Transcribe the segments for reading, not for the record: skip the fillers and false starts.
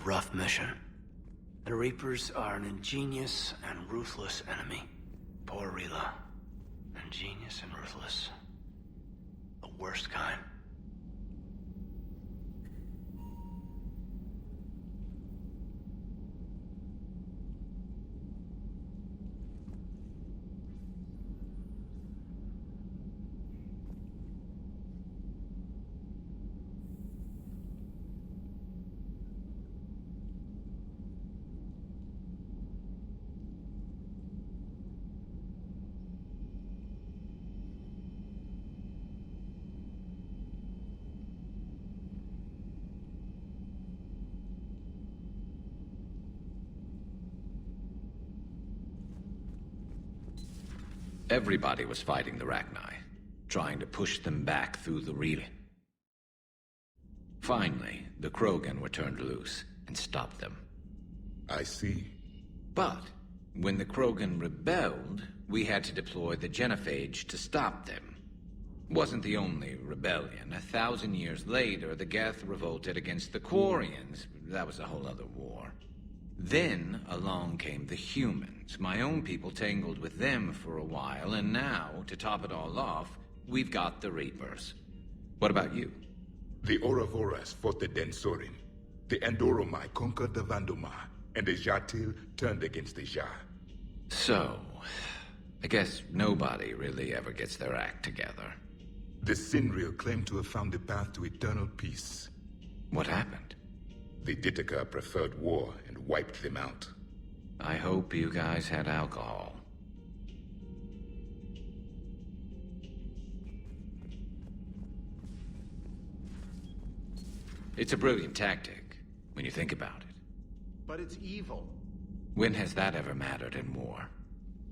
rough mission. The Reapers are an ingenious and ruthless enemy. Poor Rila. Ingenious and ruthless. The worst kind. Everybody was fighting the Rachni, trying to push them back through the relay. Finally, the Krogan were turned loose and stopped them. I see. But when the Krogan rebelled, we had to deploy the genophage to stop them. Wasn't the only rebellion. 1,000 years later, the Geth revolted against the Quarians. That was a whole other war. Then along came the humans. My own people tangled with them for a while, and now, to top it all off, we've got the Reapers. What about you? The Ouroboros fought the Densorin. The Andoromai conquered the Vandomar, and the Jatil turned against the Jar. So, I guess nobody really ever gets their act together. The Sinreal claimed to have found the path to eternal peace. What happened? The Ditaka preferred war and wiped them out. I hope you guys had alcohol. It's a brilliant tactic, when you think about it. But it's evil. When has that ever mattered in war?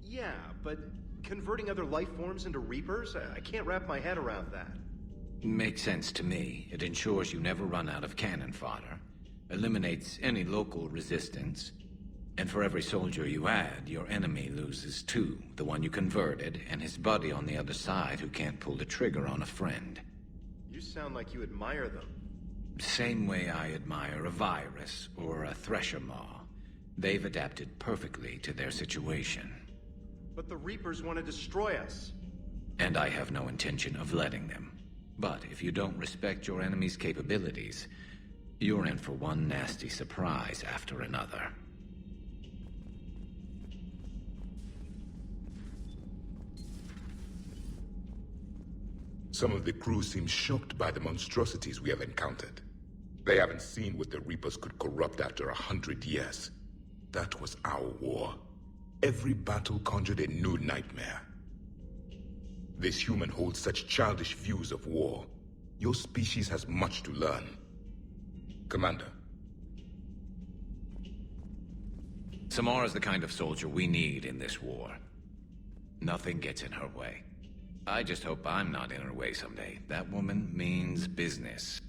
Yeah, but converting other life forms into Reapers? I can't wrap my head around that. Makes sense to me. It ensures you never run out of cannon fodder. Eliminates any local resistance. And for every soldier you add, your enemy loses two. The one you converted, and his buddy on the other side who can't pull the trigger on a friend. You sound like you admire them. Same way I admire a virus or a thresher maw. They've adapted perfectly to their situation. But the Reapers want to destroy us. And I have no intention of letting them. But if you don't respect your enemy's capabilities, you're in for one nasty surprise after another. Some of the crew seem shocked by the monstrosities we have encountered. They haven't seen what the Reapers could corrupt after 100 years. That was our war. Every battle conjured a new nightmare. This human holds such childish views of war. Your species has much to learn. Commander. Samara's the kind of soldier we need in this war. Nothing gets in her way. I just hope I'm not in her way someday. That woman means business.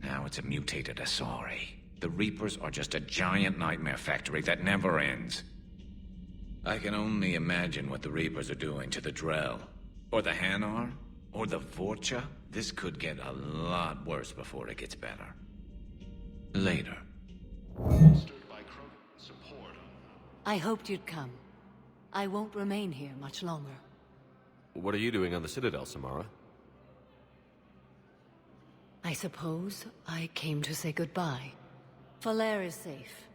Now it's a mutated Asari. The Reapers are just a giant nightmare factory that never ends. I can only imagine what the Reapers are doing to the Drell. Or the Hanar. Or the Vorcha. This could get a lot worse before it gets better. Later. I hoped you'd come. I won't remain here much longer. What are you doing on the Citadel, Samara? I suppose I came to say goodbye. Falere is safe,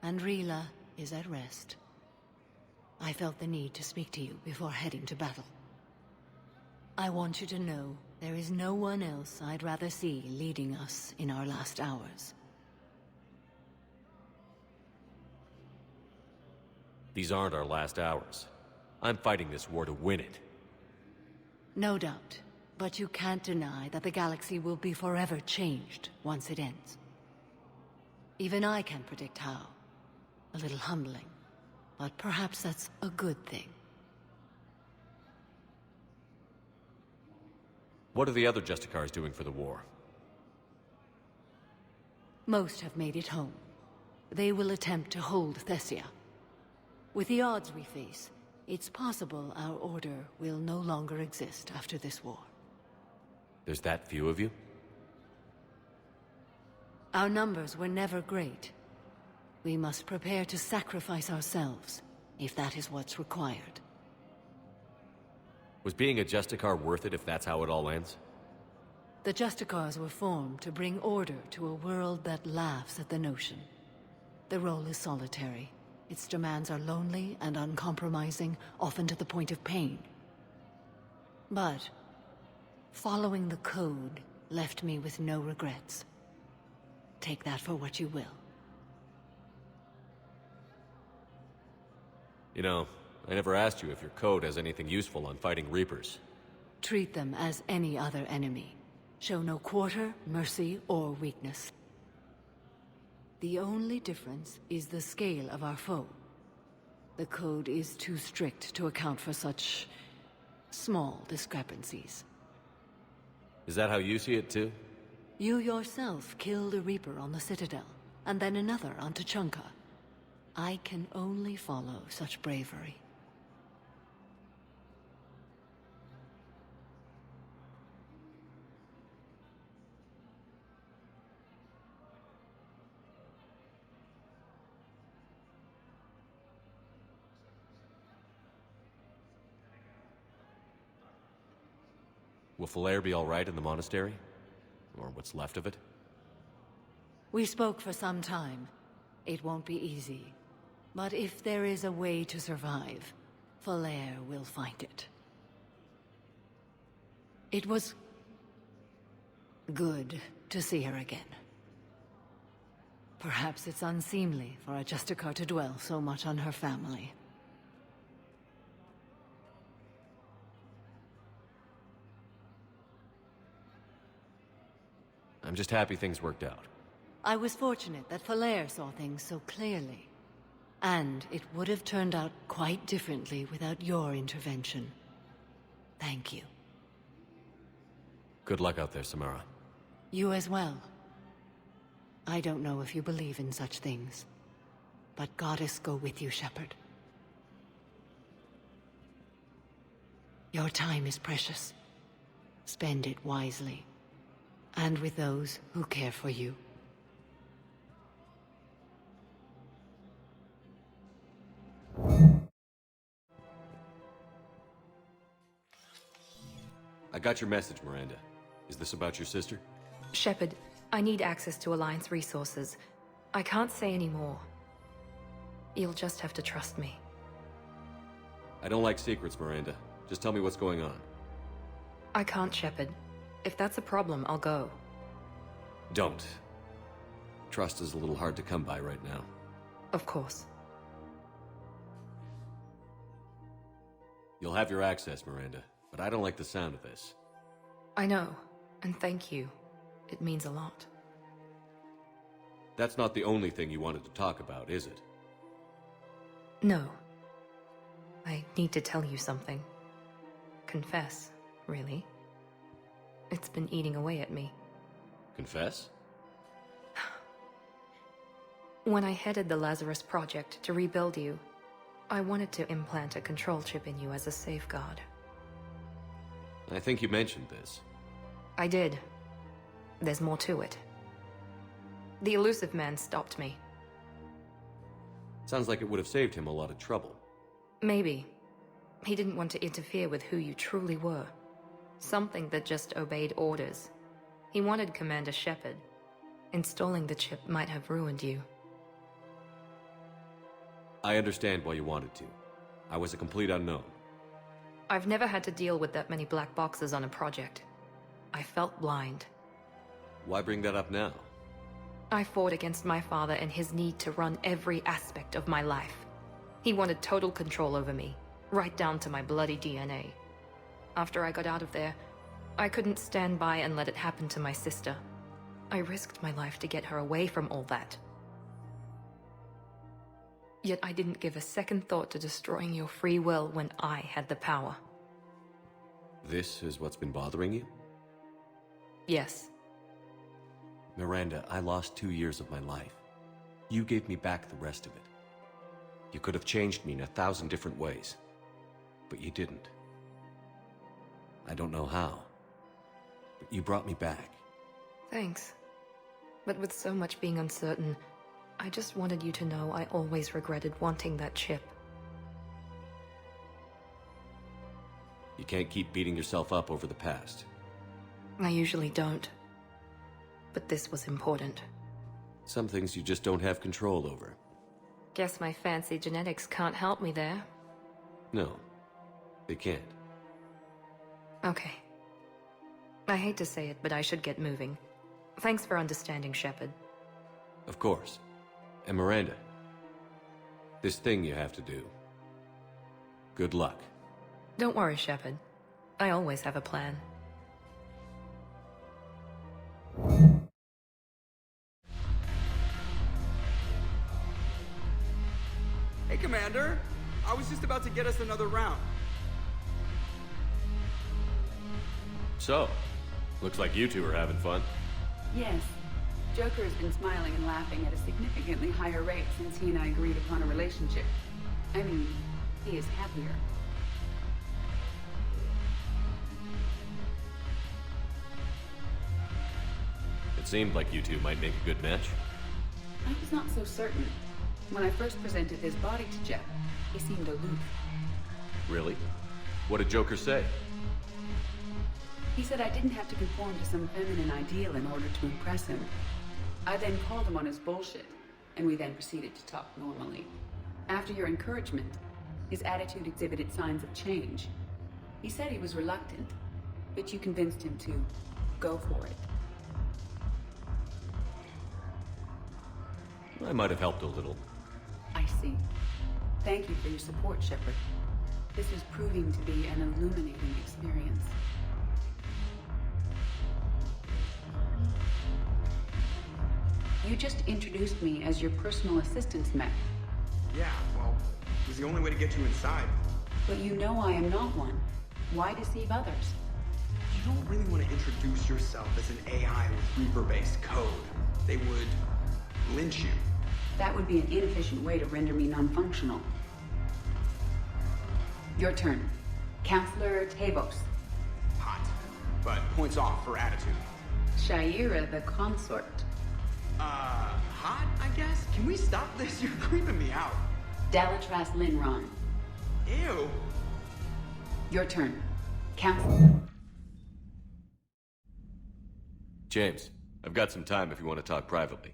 and Rila is at rest. I felt the need to speak to you before heading to battle. I want you to know there is no one else I'd rather see leading us in our last hours. These aren't our last hours. I'm fighting this war to win it. No doubt, but you can't deny that the galaxy will be forever changed once it ends. Even I can't predict how. A little humbling, but perhaps that's a good thing. What are the other Justicars doing for the war? Most have made it home. They will attempt to hold Thessia. With the odds we face, it's possible our order will no longer exist after this war. There's that few of you? Our numbers were never great. We must prepare to sacrifice ourselves, if that is what's required. Was being a Justicar worth it if that's how it all ends? The Justicars were formed to bring order to a world that laughs at the notion. The role is solitary. Its demands are lonely and uncompromising, often to the point of pain. But following the code left me with no regrets. Take that for what you will. You know, I never asked you if your code has anything useful on fighting Reapers. Treat them as any other enemy. Show no quarter, mercy, or weakness. The only difference is the scale of our foe. The code is too strict to account for such small discrepancies. Is that how you see it too? You yourself killed a Reaper on the Citadel, and then another on Tuchanka. I can only follow such bravery. Will Falair be all right in the monastery? Or what's left of it? We spoke for some time. It won't be easy. But if there is a way to survive, Falair will find it. It was good to see her again. Perhaps it's unseemly for a Justicar to dwell so much on her family. I'm just happy things worked out. I was fortunate that Falair saw things so clearly. And it would have turned out quite differently without your intervention. Thank you. Good luck out there, Samara. You as well. I don't know if you believe in such things, but Goddess go with you, Shepard. Your time is precious. Spend it wisely, and with those who care for you. I got your message, Miranda. Is this about your sister? Shepard, I need access to Alliance resources. I can't say any more. You'll just have to trust me. I don't like secrets, Miranda. Just tell me what's going on. I can't, Shepard. If that's a problem, I'll go. Don't. Trust is a little hard to come by right now. Of course. You'll have your access, Miranda, but I don't like the sound of this. I know, and thank you. It means a lot. That's not the only thing you wanted to talk about, is it? No. I need to tell you something. Confess, really. It's been eating away at me. Confess? When I headed the Lazarus Project to rebuild you, I wanted to implant a control chip in you as a safeguard. I think you mentioned this. I did. There's more to it. The elusive man stopped me. Sounds like it would have saved him a lot of trouble. Maybe. He didn't want to interfere with who you truly were. Something that just obeyed orders. He wanted Commander Shepard. Installing the chip might have ruined you. I understand why you wanted to. I was a complete unknown. I've never had to deal with that many black boxes on a project. I felt blind. Why bring that up now? I fought against my father and his need to run every aspect of my life. He wanted total control over me, right down to my bloody DNA. After I got out of there, I couldn't stand by and let it happen to my sister. I risked my life to get her away from all that. Yet I didn't give a second thought to destroying your free will when I had the power. This is what's been bothering you? Yes. Miranda, I lost 2 years of my life. You gave me back the rest of it. You could have changed me in 1,000 different ways, but you didn't. I don't know how, but you brought me back. Thanks. But with so much being uncertain, I just wanted you to know I always regretted wanting that chip. You can't keep beating yourself up over the past. I usually don't. But this was important. Some things you just don't have control over. Guess my fancy genetics can't help me there. No, they can't. Okay. I hate to say it, but I should get moving. Thanks for understanding, Shepard. Of course. And Miranda, this thing you have to do. Good luck. Don't worry, Shepard. I always have a plan. Hey, Commander. I was just about to get us another round. So, looks like you two are having fun. Yes. Joker has been smiling and laughing at a significantly higher rate since he and I agreed upon a relationship. I mean, he is happier. It seemed like you two might make a good match. I was not so certain. When I first presented his body to Jeff, he seemed aloof. Really? What did Joker say? He said I didn't have to conform to some feminine ideal in order to impress him. I then called him on his bullshit, and we then proceeded to talk normally. After your encouragement, his attitude exhibited signs of change. He said he was reluctant, but you convinced him to go for it. I might have helped a little. I see. Thank you for your support, Shepard. This is proving to be an illuminating experience. You just introduced me as your personal assistance mech. Yeah, well, it was the only way to get you inside. But you know I am not one. Why deceive others? You don't really want to introduce yourself as an AI with Reaper-based code. They would lynch you. That would be an inefficient way to render me non-functional. Your turn. Counselor Tavos. Hot, but points off for attitude. Shaira the consort. Hot, I guess? Can we stop this? You're creeping me out. Dalatras Linron. Ew. Your turn. Counselor. James, I've got some time if you want to talk privately.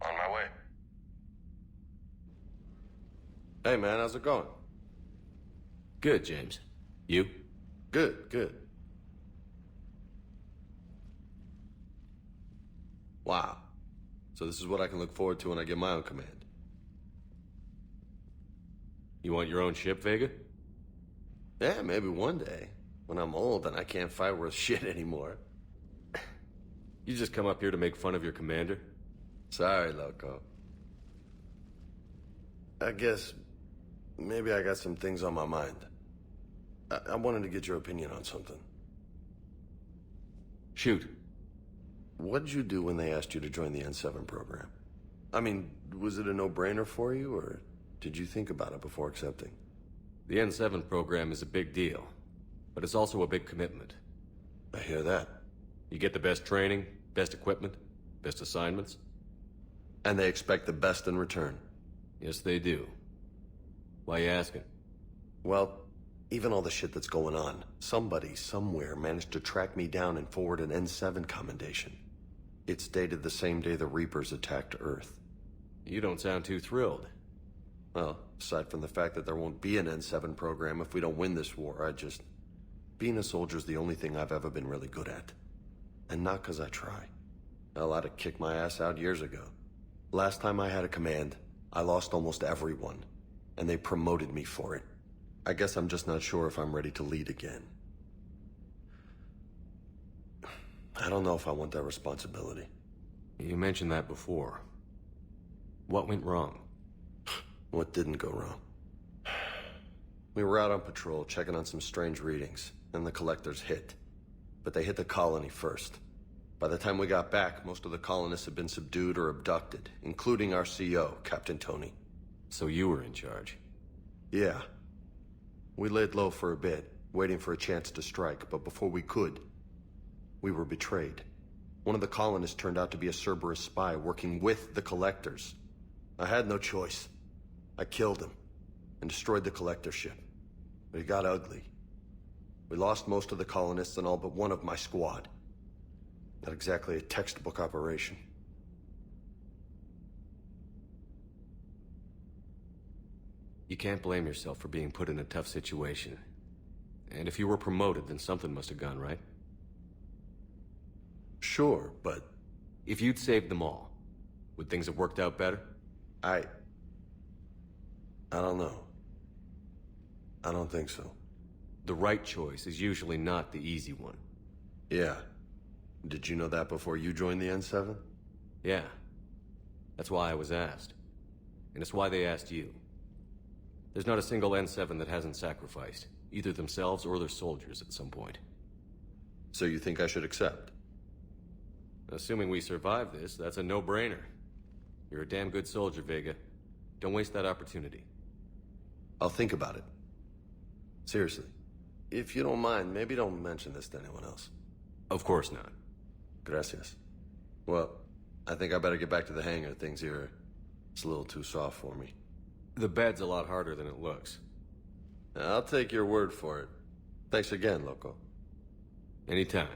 On my way. Hey man, how's it going? Good, James. You? Good, good. Wow. So this is what I can look forward to when I get my own command. You want your own ship, Vega? Yeah, maybe one day. When I'm old and I can't fight worth shit anymore. You just come up here to make fun of your commander? Sorry, Loco. I guess maybe I got some things on my mind. I wanted to get your opinion on something. Shoot. What'd you do when they asked you to join the N7 program? I mean, was it a no-brainer for you, or did you think about it before accepting? The N7 program is a big deal, but it's also a big commitment. I hear that. You get the best training, best equipment, best assignments. And they expect the best in return. Yes, they do. Why you asking? Well, even all the shit that's going on, somebody somewhere managed to track me down and forward an N7 commendation. It's dated the same day the Reapers attacked Earth. You don't sound too thrilled. Well, aside from the fact that there won't be an N7 program if we don't win this war, being a soldier's the only thing I've ever been really good at. And not 'cause I try. Hell, I'd have kicked my ass out years ago. Last time I had a command, I lost almost everyone, and they promoted me for it. I guess I'm just not sure if I'm ready to lead again. I don't know if I want that responsibility. You mentioned that before. What went wrong? What didn't go wrong? We were out on patrol, checking on some strange readings, and the collectors hit. But they hit the colony first. By the time we got back, most of the colonists had been subdued or abducted, including our CO, Captain Tony. So you were in charge? Yeah. We laid low for a bit, waiting for a chance to strike, but before we could, we were betrayed. One of the colonists turned out to be a Cerberus spy working with the Collectors. I had no choice. I killed him and destroyed the Collector ship. But it got ugly. We lost most of the colonists and all but one of my squad. Not exactly a textbook operation. You can't blame yourself for being put in a tough situation. And if you were promoted, then something must have gone right. Sure, but if you'd saved them all, would things have worked out better? I don't know. I don't think so. The right choice is usually not the easy one. Yeah. Did you know that before you joined the N7? Yeah. That's why I was asked. And it's why they asked you. There's not a single N7 that hasn't sacrificed, either themselves or their soldiers at some point. So you think I should accept? Assuming we survive this, that's a no-brainer. You're a damn good soldier, Vega. Don't waste that opportunity. I'll think about it. Seriously. If you don't mind, maybe don't mention this to anyone else. Of course not. Gracias. Well, I think I better get back to the hangar. Things here, it's a little too soft for me. The bed's a lot harder than it looks. I'll take your word for it. Thanks again, Loco. Anytime.